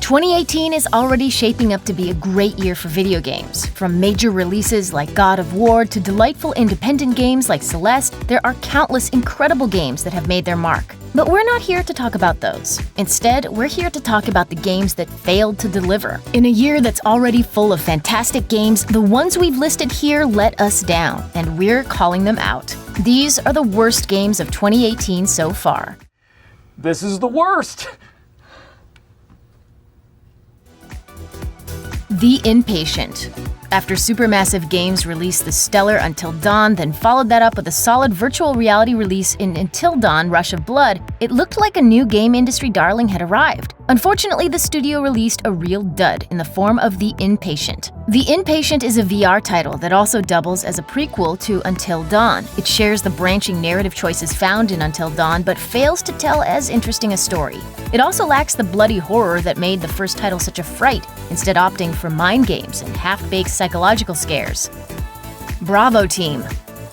2018 is already shaping up to be a great year for video games. From major releases like God of War to delightful independent games like Celeste, there are countless incredible games that have made their mark. But we're not here to talk about those. Instead, we're here to talk about the games that failed to deliver. In a year that's already full of fantastic games, the ones we've listed here let us down, and we're calling them out. These are the worst games of 2018 so far. This is the worst! The Inpatient. After Supermassive Games released the stellar Until Dawn, then followed that up with a solid virtual reality release in Until Dawn: Rush of Blood, it looked like a new game industry darling had arrived. Unfortunately, the studio released a real dud in the form of The Inpatient. The Inpatient is a VR title that also doubles as a prequel to Until Dawn. It shares the branching narrative choices found in Until Dawn, but fails to tell as interesting a story. It also lacks the bloody horror that made the first title such a fright, instead opting for mind games and half-baked psychological scares. Bravo Team.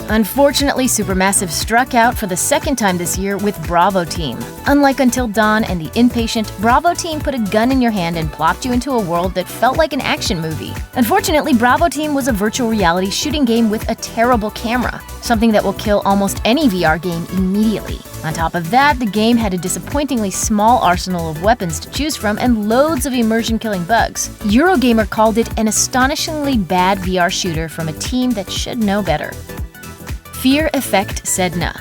Unfortunately, Supermassive struck out for the second time this year with Bravo Team. Unlike Until Dawn and The Inpatient, Bravo Team put a gun in your hand and plopped you into a world that felt like an action movie. Unfortunately, Bravo Team was a virtual reality shooting game with a terrible camera, something that will kill almost any VR game immediately. On top of that, the game had a disappointingly small arsenal of weapons to choose from and loads of immersion-killing bugs. Eurogamer called it an astonishingly bad VR shooter from a team that should know better. Fear Effect Sedna.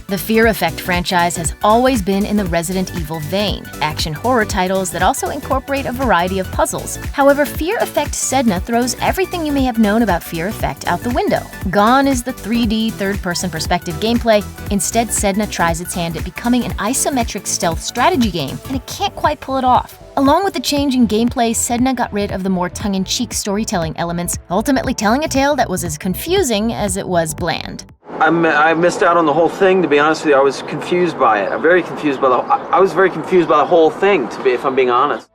The Fear Effect franchise has always been in the Resident Evil vein, action horror titles that also incorporate a variety of puzzles. However, Fear Effect Sedna throws everything you may have known about Fear Effect out the window. Gone is the 3D third-person perspective gameplay. Instead, Sedna tries its hand at becoming an isometric stealth strategy game, and it can't quite pull it off. Along with the change in gameplay, Sedna got rid of the more tongue-in-cheek storytelling elements, ultimately telling a tale that was as confusing as it was bland. I missed out on the whole thing, to be honest with you. I was confused by it. I was very confused by the whole thing, if I'm being honest.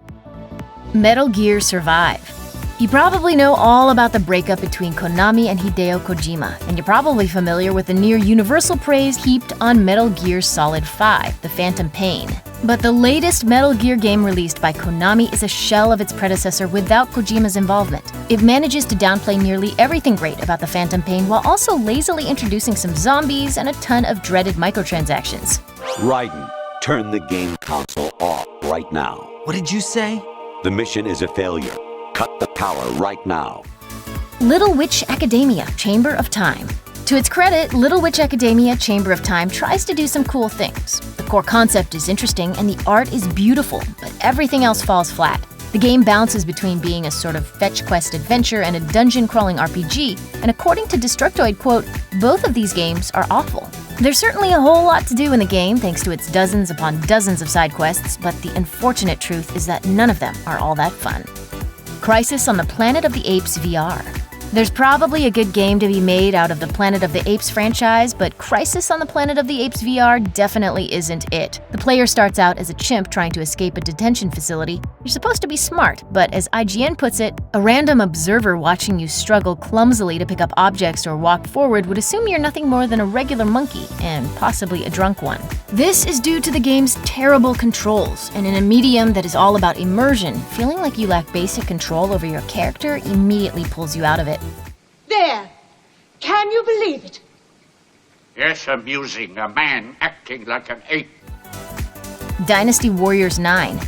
Metal Gear Survive. You probably know all about the breakup between Konami and Hideo Kojima, and you're probably familiar with the near-universal praise heaped on Metal Gear Solid 5, The Phantom Pain. But the latest Metal Gear game released by Konami is a shell of its predecessor without Kojima's involvement. It manages to downplay nearly everything great about the Phantom Pain while also lazily introducing some zombies and a ton of dreaded microtransactions. Raiden, turn the game console off right now. What did you say? The mission is a failure. Cut the power right now. Little Witch Academia: Chamber of Time. To its credit, Little Witch Academia: Chamber of Time tries to do some cool things. The core concept is interesting and the art is beautiful, but everything else falls flat. The game bounces between being a sort of fetch quest adventure and a dungeon-crawling RPG, and according to Destructoid, quote, both of these games are awful. There's certainly a whole lot to do in the game thanks to its dozens upon dozens of side quests, but the unfortunate truth is that none of them are all that fun. Crisis on the Planet of the Apes VR. There's probably a good game to be made out of the Planet of the Apes franchise, but Crisis on the Planet of the Apes VR definitely isn't it. The player starts out as a chimp trying to escape a detention facility. You're supposed to be smart, but as IGN puts it, a random observer watching you struggle clumsily to pick up objects or walk forward would assume you're nothing more than a regular monkey, and possibly a drunk one. This is due to the game's terrible controls, and in a medium that is all about immersion, feeling like you lack basic control over your character immediately pulls you out of it. There! Can you believe it? Yes, amusing. A man acting like an ape. Dynasty Warriors 9.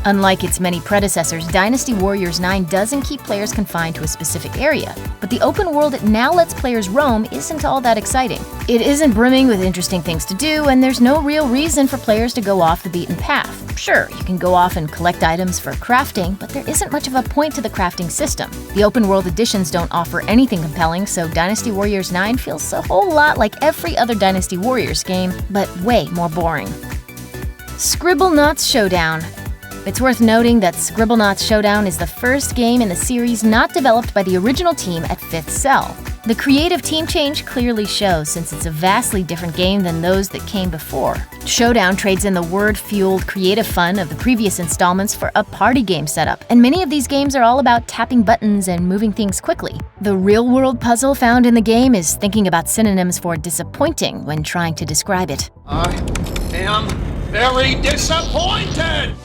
Unlike its many predecessors, Dynasty Warriors 9 doesn't keep players confined to a specific area, but the open world it now lets players roam isn't all that exciting. It isn't brimming with interesting things to do, and there's no real reason for players to go off the beaten path. Sure, you can go off and collect items for crafting, but there isn't much of a point to the crafting system. The open world editions don't offer anything compelling, so Dynasty Warriors 9 feels a whole lot like every other Dynasty Warriors game, but way more boring. Scribblenauts Showdown. It's worth noting that Scribblenauts Showdown is the first game in the series not developed by the original team at Fifth Cell. The creative team change clearly shows, since it's a vastly different game than those that came before. Showdown trades in the word-fueled creative fun of the previous installments for a party game setup, and many of these games are all about tapping buttons and moving things quickly. The real-world puzzle found in the game is thinking about synonyms for disappointing when trying to describe it. I am very disappointed!